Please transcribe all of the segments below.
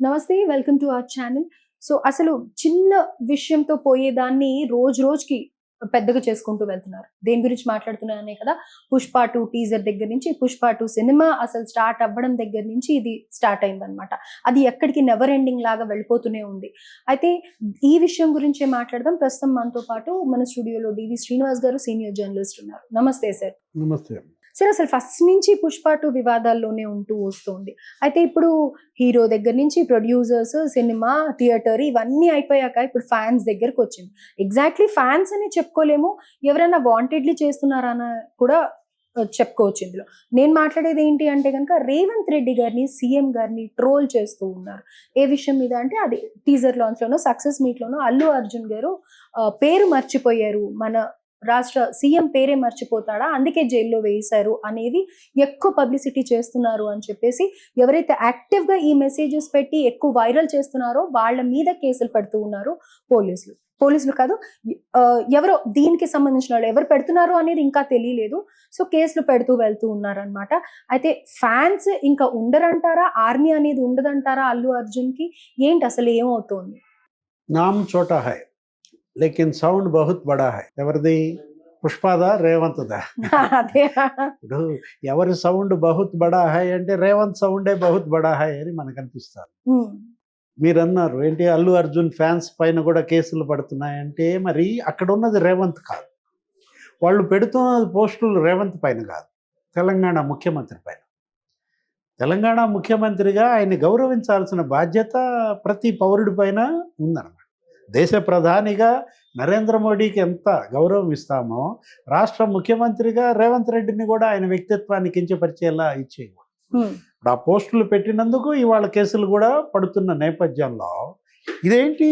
నమస్తే. Welcome to our channel. So, అసలు చిన్న విషయంతో పోయేదాన్ని రోజు రోజుకి పెద్దగా చేసుకుంటూ వెళ్తున్నారు. దేని గురించి మాట్లాడుతున్నాననే కదా! 'పుష్ప 2' టీజర్ దగ్గర నుంచి 'పుష్ప 2' సినిమా అసలు స్టార్ట్ అవ్వడం దగ్గర నుంచి ఇది స్టార్ట్ అయిందనమాట. అది ఎక్కడికి నెవర్ ఎండింగ్ లాగా వెళ్ళిపోతూనే ఉంది. అయితే ఈ విషయం గురించే మాట్లాడదాం. ప్రస్తుతం మనతో పాటు మన స్టూడియోలో డివి శ్రీనివాస్ గారు సీనియర్ జర్నలిస్ట్ ఉన్నారు. నమస్తే సార్. నమస్తే. సార్, అసలు ఫస్ట్ నుంచి 'పుష్ప 2' వివాదాల్లోనే ఉంటూ వస్తుంది. అయితే ఇప్పుడు హీరో దగ్గర నుంచి ప్రొడ్యూసర్స్, సినిమా, థియేటర్ ఇవన్నీ అయిపోయాక ఇప్పుడు ఫ్యాన్స్ దగ్గరకు వచ్చింది. ఎగ్జాక్ట్లీ ఫ్యాన్స్ అని చెప్పుకోలేము. ఎవరైనా వాంటెడ్లీ చేస్తున్నారని కూడా చెప్పుకోవచ్చు ఇందులో. నేను మాట్లాడేది ఏంటి అంటే కనుక రేవంత్ రెడ్డి గారిని, సీఎం గారిని ట్రోల్ చేస్తూ ఉన్నారు. ఏ విషయం మీద అంటే అది టీజర్ లాంచ్ లోనో, సక్సెస్ మీట్ లోనో అల్లు అర్జున్ గారు పేరు మర్చిపోయారు, మన రాష్ట్ర సీఎం పేరే మర్చిపోతాడా, అందుకే జైల్లో వేశారు అనేది ఎక్కువ పబ్లిసిటీ చేస్తున్నారు అని చెప్పేసి ఎవరైతే యాక్టివ్ గా ఈ మెసేజెస్ పెట్టి ఎక్కువ వైరల్ చేస్తున్నారో వాళ్ళ మీద కేసులు పెడుతూ ఉన్నారు పోలీసులు కాదు, ఎవరో దీనికి సంబంధించిన వాళ్ళు ఎవరు పెడుతున్నారు అనేది ఇంకా తెలియలేదు. సో కేసులు పెడుతూ వెళ్తూ ఉన్నారనమాట. అయితే ఫ్యాన్స్ ఇంకా ఉండరంటారా, ఆర్మీ అనేది ఉండదంటారా అల్లు అర్జున్ కి, ఏంటి అసలు ఏమవుతోంది? నామ్ చోటా హై లేకిన్ సౌండ్ బహుత్ బడా హై. ఎవరిది? పుష్పదా, రేవంత్దా? అదే. ఇప్పుడు ఎవరి సౌండ్ బహుత్ బడా హై అంటే రేవంత్ సౌండే బహుత్ బడా హై అని మనకు అనిపిస్తారు. మీరు అన్నారు ఏంటి అల్లు అర్జున్ ఫ్యాన్స్ పైన కూడా కేసులు పడుతున్నాయంటే, మరి అక్కడ ఉన్నది రేవంత్ కాదు, వాళ్ళు పెడుతున్న పోస్టులు రేవంత్ పైన కాదు, తెలంగాణ ముఖ్యమంత్రి పైన. తెలంగాణ ముఖ్యమంత్రిగా ఆయన్ని గౌరవించాల్సిన బాధ్యత ప్రతి పౌరుడి పైన ఉందన్నమాట. దేశ ప్రధానిగా నరేంద్ర మోడీకి ఎంత గౌరవం ఇస్తామో, రాష్ట్ర ముఖ్యమంత్రిగా రేవంత్ రెడ్డిని కూడా ఆయన వ్యక్తిత్వాన్ని కించపరిచేలా ఇచ్చేయకూడదు. ఇప్పుడు ఆ పోస్టులు పెట్టినందుకు ఇవాళ కేసులు కూడా పడుతున్న నేపథ్యంలో ఇదేంటి,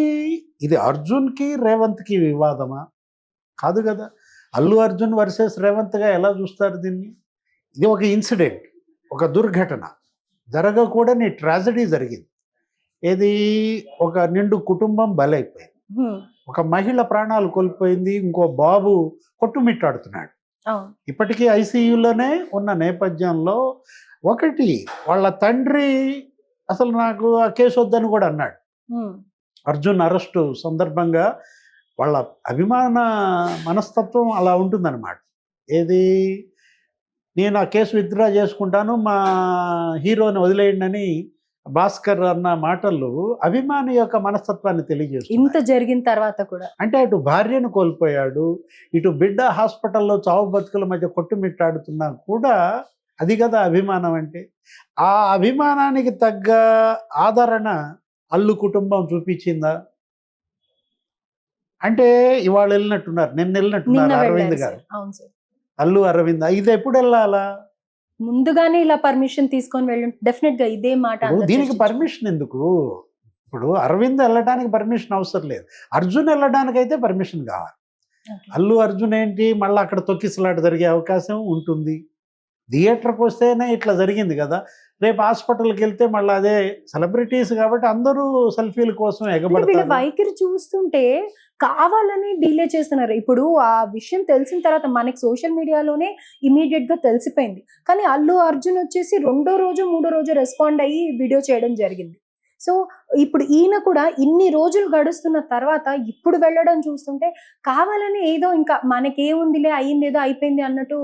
ఇది అర్జున్కి రేవంత్కి వివాదమా? కాదు కదా. అల్లు అర్జున్ వర్సెస్ రేవంత్గా ఎలా చూస్తారు దీన్ని? ఇది ఒక ఇన్సిడెంట్, ఒక దుర్ఘటన, జరగకూడని ట్రాజడీ జరిగింది. ఏది? ఒక నిండు కుటుంబం బలైపోయింది, ఒక మహిళ ప్రాణాలు కోల్పోయింది, ఇంకో బాబు కొట్టుమిట్టాడుతున్నాడు, ఇప్పటికీ ఐసీయూలోనే ఉన్న నేపథ్యంలో ఒకటి వాళ్ళ తండ్రి అసలు నాకు ఆ కేసు వద్దని కూడా అన్నాడు. అర్జున్ అరెస్టు సందర్భంగా వాళ్ళ అభిమాన మనస్తత్వం అలా ఉంటుందన్నమాట. ఏది? నేను ఆ కేసు విత్డ్రా చేసుకుంటాను, మా హీరోని వదిలేయండి అని భాస్కర్ అన్న మాటలు అభిమాని యొక్క మనస్తత్వాన్ని తెలియజేస్తుంది. ఇంత జరిగిన తర్వాత కూడా అంటే అటు భార్యను కోల్పోయాడు, ఇటు బిడ్డ హాస్పిటల్లో చావు బతుకుల మధ్య కొట్టుమిట్టాడుతున్నా కూడా అది కదా అభిమానం అంటే. ఆ అభిమానానికి తగ్గ ఆదరణ అల్లు కుటుంబం చూపించిందా అంటే? ఇవాళ వెళ్ళినట్టున్నారు, నిన్న వెళ్ళినట్టున్నారు అరవింద్ గారు, అల్లు అరవింద్. ఇది ఎప్పుడు వెళ్ళాలా? ముందుగానే ఇలా పర్మిషన్ తీసుకొని వెళ్ళి డెఫినెట్ గా ఇదే మాట. దీనికి పర్మిషన్ ఎందుకు? ఇప్పుడు అరవింద్ వెళ్ళడానికి పర్మిషన్ అవసరం లేదు, అర్జున్ వెళ్ళడానికి అయితే పర్మిషన్ కావాలి. అల్లు అర్జున్ ఏంటి మళ్ళీ అక్కడ తొక్కిసలాట జరిగే అవకాశం ఉంటుంది. థియేటర్కి వస్తేనే ఇట్లా జరిగింది కదా, రేపు హాస్పిటల్కి వెళ్తే మళ్ళీ అదే. సెలబ్రిటీస్ కాబట్టి అందరూ సెల్ఫీల కోసం ఎగబడతారు. వైఖరి చూస్తుంటే కావాలని డిలే చేస్తున్నారు. ఇప్పుడు ఆ విషయం తెలిసిన తర్వాత మనకి సోషల్ మీడియాలోనే ఇమీడియట్ గా తెలిసిపోయింది. కానీ అల్లు అర్జున్ వచ్చేసి రెండో రోజు మూడో రోజు రెస్పాండ్ అయ్యి వీడియో చేయడం జరిగింది. సో ఇప్పుడు ఈయన కూడా ఇన్ని రోజులు గడుస్తున్న తర్వాత ఇప్పుడు వెళ్ళడం చూస్తుంటే కావాలని ఏదో ఇంకా మనకేముందిలే, అయ్యిందేదో అయిపోయింది అన్నట్టు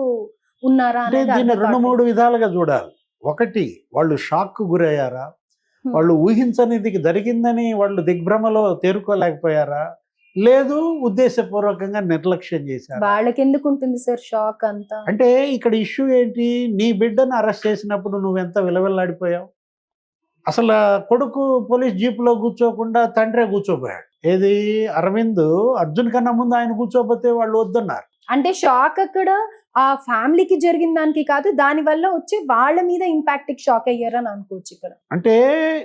ఉన్నారా అనేది దీన్ని రెండు మూడు విధాలుగా చూడాలి. ఒకటి, వాళ్ళు షాక్ గురయ్యారా, వాళ్ళు ఊహించనిది జరిగిందని వాళ్ళు దిగ్భ్రమలో తేరుకోలేకపోయారా, లేదు ఉద్దేశపూర్వకంగా నిర్లక్ష్యం చేశారు. వాళ్ళకి ఎందుకు ఉంటుంది సార్ షాక్ అంతా? అంటే ఇక్కడ ఇష్యూ ఏంటి, నీ బిడ్డను అరెస్ట్ చేసినప్పుడు నువ్వెంత విలవిల్లాడిపోయావు. అసలు కొడుకు పోలీస్ జీపులో కూర్చోకుండా తండ్రే కూర్చోపోయాడు. ఏది? అరవింద్ అర్జున్ కన్నా ముందు ఆయన కూర్చోపోతే వాళ్ళు వద్దన్నారు. అంటే షాక్ అక్కడ ఆ ఫ్యామిలీకి జరిగిన దానికి కాదు, దాని వల్ల వచ్చి వాళ్ళ మీద ఇంపాక్ట్ షాక్ అయ్యారని అనుకోవచ్చు ఇక్కడ. అంటే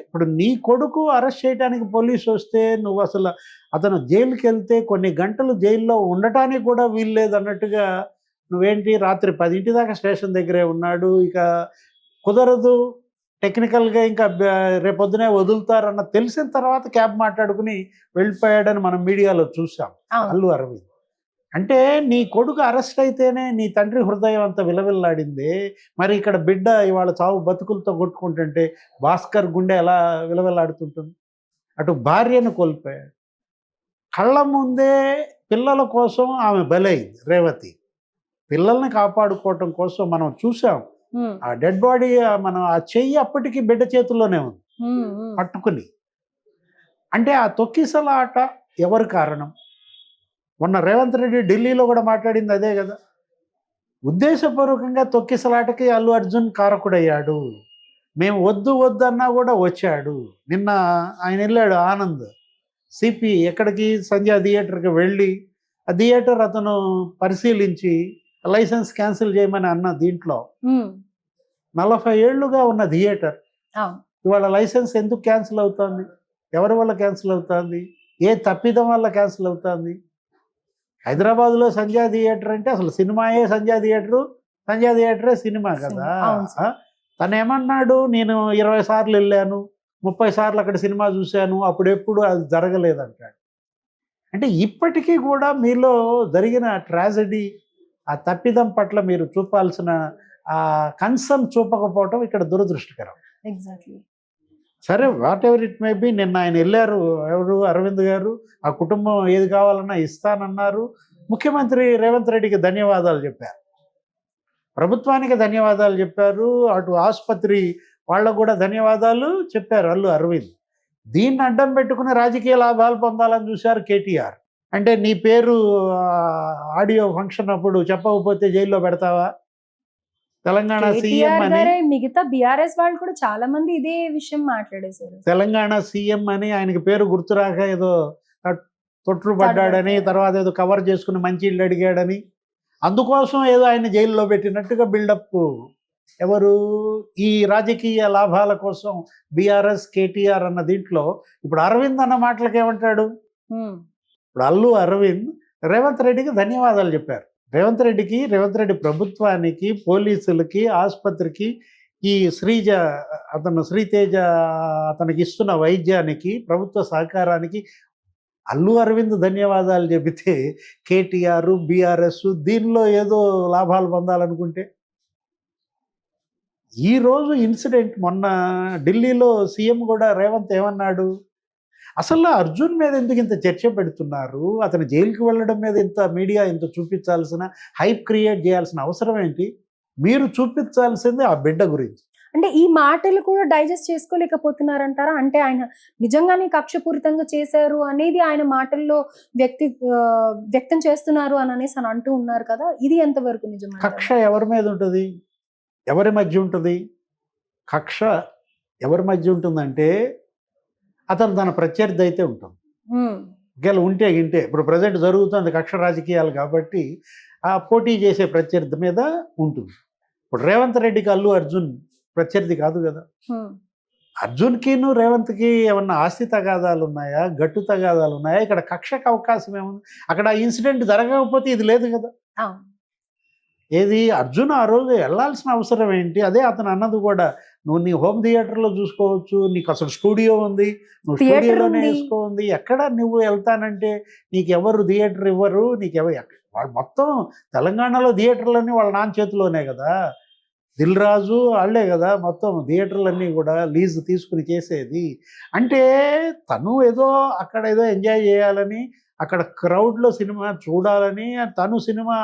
ఇప్పుడు నీ కొడుకు అరెస్ట్ చేయడానికి పోలీసు వస్తే నువ్వు అసలు అతను జైలుకి వెళ్తే కొన్ని గంటలు జైల్లో ఉండటానికి కూడా వీల్లేదు అన్నట్టుగా నువ్వేంటి రాత్రి 10 దాకా స్టేషన్ దగ్గరే ఉన్నాడు, ఇక కుదరదు, టెక్నికల్గా ఇంకా రేపొద్దునే వదులుతారన్న తెలిసిన తర్వాత క్యాబ్ మాట్లాడుకుని వెళ్ళిపోయాడని మనం మీడియాలో చూసాం అల్లు అరవింద్. అంటే నీ కొడుకు అరెస్ట్ అయితేనే నీ తండ్రి హృదయం అంత విలవిల్లాడింది. మరి ఇక్కడ బిడ్డ ఇవాళ చావు బతుకులతో కొట్టుకుంటుంటే భాస్కర్ గుండె ఎలా విలవిల్లాడుతుంటుంది? అటు భార్యను కోల్పోయాడు. కళ్ళ ముందే పిల్లల కోసం ఆమె బలైంది రేవతి. పిల్లల్ని కాపాడుకోవటం కోసం మనం చూసాం. ఆ డెడ్ బాడీ మనం ఆ చెయ్యి అప్పటికి బిడ్డ చేతుల్లోనే ఉంది పట్టుకుని. అంటే ఆ తొక్కిసలాట ఎవరు కారణం? మొన్న రేవంత్ రెడ్డి ఢిల్లీలో కూడా మాట్లాడింది అదే కదా. ఉద్దేశపూర్వకంగా తొక్కిసలాటకి అల్లు అర్జున్ కారకుడయ్యాడు. మేము వద్దు వద్దు అన్నా కూడా వచ్చాడు. నిన్న ఆయన వెళ్ళాడు ఆనంద్ సిపి ఎక్కడికి, సంధ్యా థియేటర్కి వెళ్ళి ఆ థియేటర్ అతను పరిశీలించి లైసెన్స్ క్యాన్సిల్ చేయమని అన్న దీంట్లో 40 ఏళ్లుగా ఉన్న థియేటర్ ఇవాళ లైసెన్స్ ఎందుకు క్యాన్సిల్ అవుతుంది? ఎవరి వల్ల క్యాన్సిల్ అవుతుంది? ఏ తప్పిదం వల్ల క్యాన్సిల్ అవుతుంది? హైదరాబాద్లో సంధ్యా థియేటర్ అంటే అసలు సినిమాయే సంధ్యా థియేటరు, సంధ్యా థియేటరే సినిమా కదా. తను ఏమన్నాడు, నేను 20 సార్లు వెళ్ళాను, 30 సార్లు అక్కడ సినిమా చూశాను, అప్పుడెప్పుడు అది జరగలేదంటాడు. అంటే ఇప్పటికీ కూడా మీలో జరిగిన ట్రాజడీ, ఆ తప్పిదం పట్ల మీరు చూపాల్సిన ఆ కన్సర్న్ చూపకపోవటం ఇక్కడ దురదృష్టకరం. ఎగ్జాక్ట్లీ. సరే, what ever it may be, నిన్న ఆయన వెళ్ళారు, ఎవరు అరవింద్ గారు, ఆ కుటుంబం ఏది కావాలన్నా ఇస్తానన్నారు. ముఖ్యమంత్రి రేవంత్ రెడ్డికి ధన్యవాదాలు చెప్పారు, ప్రభుత్వానికి ధన్యవాదాలు చెప్పారు, అటు ఆసుపత్రి వాళ్ళకు కూడా ధన్యవాదాలు చెప్పారు అల్లు అరవింద్. దీన్ని అడ్డం పెట్టుకుని రాజకీయ లాభాలు పొందాలని చూశారు కేటీఆర్. అంటే నీ పేరు ఆడియో ఫంక్షన్ అప్పుడు చెప్పకపోతే జైల్లో పెడతావా? తెలంగాణ సీఎం అని, మిగతా బీఆర్ఎస్ వాళ్ళు కూడా చాలా మంది ఇదే విషయం మాట్లాడేశారు. తెలంగాణ సీఎం అని ఆయనకి పేరు గుర్తురాక ఏదో తొట్టుపడ్డాడని, తర్వాత ఏదో కవర్ చేసుకుని మంచి ఇళ్ళు అడిగాడని, అందుకోసం ఏదో ఆయన జైల్లో పెట్టినట్టుగా బిల్డప్. ఎవరు? ఈ రాజకీయ లాభాల కోసం బీఆర్ఎస్ కేటీఆర్ అన్న దీంట్లో ఇప్పుడు అరవింద్ అన్న మాటలకు ఏమంటాడు? ఇప్పుడు అల్లు అరవింద్ రేవంత్ రెడ్డికి ధన్యవాదాలు చెప్పారు. రేవంత్ రెడ్డి ప్రభుత్వానికి, పోలీసులకి, ఆసుపత్రికి, ఈ శ్రీతేజ అతనికి ఇస్తున్న వైద్యానికి, ప్రభుత్వ సహకారానికి అల్లు అరవింద్ ధన్యవాదాలు చెబితే కేటీఆర్, బీఆర్ఎస్ దీనిలో ఏదో లాభాలు పొందాలనుకుంటే, ఈరోజు ఇన్సిడెంట్ మొన్న ఢిల్లీలో సీఎం కూడా రేవంత్ ఏమన్నాడు? అసలు అర్జున్ మీద ఎందుకు ఇంత చర్చ పెడుతున్నారు? అతను జైలుకి వెళ్ళడం మీద ఇంత మీడియా ఇంత చూపించాల్సిన, హైప్ క్రియేట్ చేయాల్సిన అవసరం ఏంటి? మీరు చూపించాల్సింది ఆ బిడ్డ గురించి. అంటే ఈ మాటలు కూడా డైజెస్ట్ చేసుకోలేకపోతున్నారంటారా? అంటే ఆయన నిజంగానే కక్షపూరితంగా చేశారు అనేది ఆయన మాటల్లో వ్యక్తం చేస్తున్నారు అని అనేసి అని అంటూ ఉన్నారు కదా, ఇది ఎంతవరకు నిజం? కక్ష ఎవరి మీద ఉంటుంది? ఎవరి మధ్య ఉంటుంది? కక్ష ఎవరి మధ్య ఉంటుందంటే అతను తన ప్రత్యర్థి అయితే ఉంటుంది. ఒకవేళ ఉంటే గింటే, ఇప్పుడు ప్రజెంట్ జరుగుతుంది కక్ష రాజకీయాలు కాబట్టి ఆ పోటీ చేసే ప్రత్యర్థి మీద ఉంటుంది. ఇప్పుడు రేవంత్ రెడ్డికి అల్లు అర్జున్ ప్రత్యర్థి కాదు కదా. అర్జున్కిను రేవంత్కి ఏమన్నా ఆస్తి తగాదాలు ఉన్నాయా, గట్టు తగాదాలు ఉన్నాయా? ఇక్కడ కక్షకు అవకాశం ఏముంది? అక్కడ ఆ ఇన్సిడెంట్ జరగకపోతే ఇది లేదు కదా. ఏది అర్జున్ ఆ రోజు వెళ్ళాల్సిన అవసరం ఏంటి? అదే అతను అన్నది కూడా, నువ్వు నీ హోమ్ థియేటర్లో చూసుకోవచ్చు, నీకు అసలు స్టూడియో ఉంది, నువ్వు స్టూడియోలోనే వేసుకోండి, ఎక్కడ నువ్వు వెళ్తానంటే నీకు ఎవరు థియేటర్ ఇవ్వరు, వాళ్ళు మొత్తం తెలంగాణలో థియేటర్లన్నీ వాళ్ళ నాన్న చేతిలోనే కదా. దిల్ రాజు వాళ్ళే కదా మొత్తం థియేటర్లన్నీ కూడా లీజ్ తీసుకుని చేసేది. అంటే తను ఏదో అక్కడ ఏదో ఎంజాయ్ చేయాలని, అక్కడ క్రౌడ్లో సినిమా చూడాలని, తను సినిమా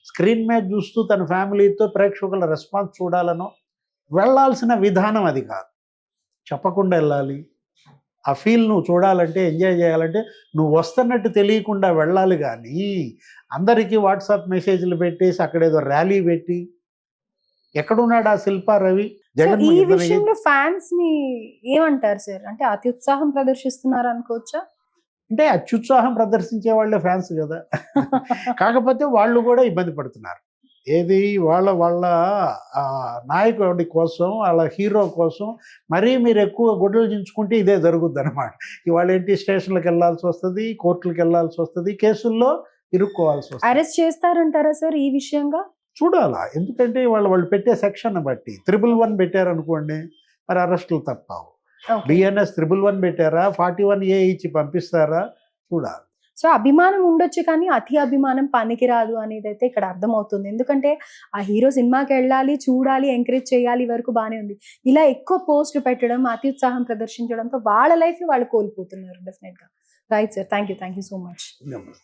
స్క్రీన్ మీద చూస్తూ తన ఫ్యామిలీతో ప్రేక్షకుల రెస్పాన్స్ చూడాలనో వెళ్ళాల్సిన విధానం అది కాదు. చెప్పకుండా వెళ్ళాలి. ఆ ఫీల్ నువ్వు చూడాలంటే, ఎంజాయ్ చేయాలంటే నువ్వు వస్తున్నట్టు తెలియకుండా వెళ్ళాలి. కానీ అందరికీ వాట్సాప్ మెసేజ్లు పెట్టేసి అక్కడేదో ర్యాలీ పెట్టి, ఎక్కడున్నాడు ఆ శిల్పా రవి? ఈ విషయంలో ఫ్యాన్స్ ని ఏమంటారు సార్? అంటే అత్యుత్సాహం ప్రదర్శిస్తున్నారు అనుకోవచ్చా? అంటే అత్యుత్సాహం ప్రదర్శించే వాళ్ళే ఫ్యాన్స్ కదా. కాకపోతే వాళ్ళు కూడా ఇబ్బంది పడుతున్నారు. ఏది వాళ్ళ నాయకుడి కోసం, వాళ్ళ హీరో కోసం మరీ మీరు ఎక్కువ గుడ్డలు దించుకుంటే ఇదే జరుగుద్ది అనమాట. ఇవాళ ఏంటి, స్టేషన్లకు వెళ్ళాల్సి వస్తుంది, కోర్టులకు వెళ్ళాల్సి వస్తుంది, కేసుల్లో ఇరుక్కోవాల్సి వస్తుంది. అరెస్ట్ చేస్తారంటారా సార్ ఈ విషయంగా? చూడాలా, ఎందుకంటే వాళ్ళు పెట్టే సెక్షన్ బట్టి 111 పెట్టారనుకోండి, మరి అరెస్టులు తప్పవు. బిఎన్ఎస్ 111 పెట్టారా, 41A ఇచ్చి పంపిస్తారా చూడాలి. సో అభిమానం ఉండొచ్చు కానీ అతి అభిమానం పనికిరాదు అనేది అయితే ఇక్కడ అర్థమవుతుంది. ఎందుకంటే ఆ హీరో సినిమాకి వెళ్ళాలి, చూడాలి, ఎంకరేజ్ చేయాలి వరకు బానే ఉంది. ఇలా ఎక్కువ పోస్టులు పెట్టడం, అతి ఉత్సాహం ప్రదర్శించడంతో వాళ్ళ లైఫ్ వాళ్ళు కోల్పోతున్నారు డెఫినెట్ గా. Right sir, thank you so much. నమస్తే.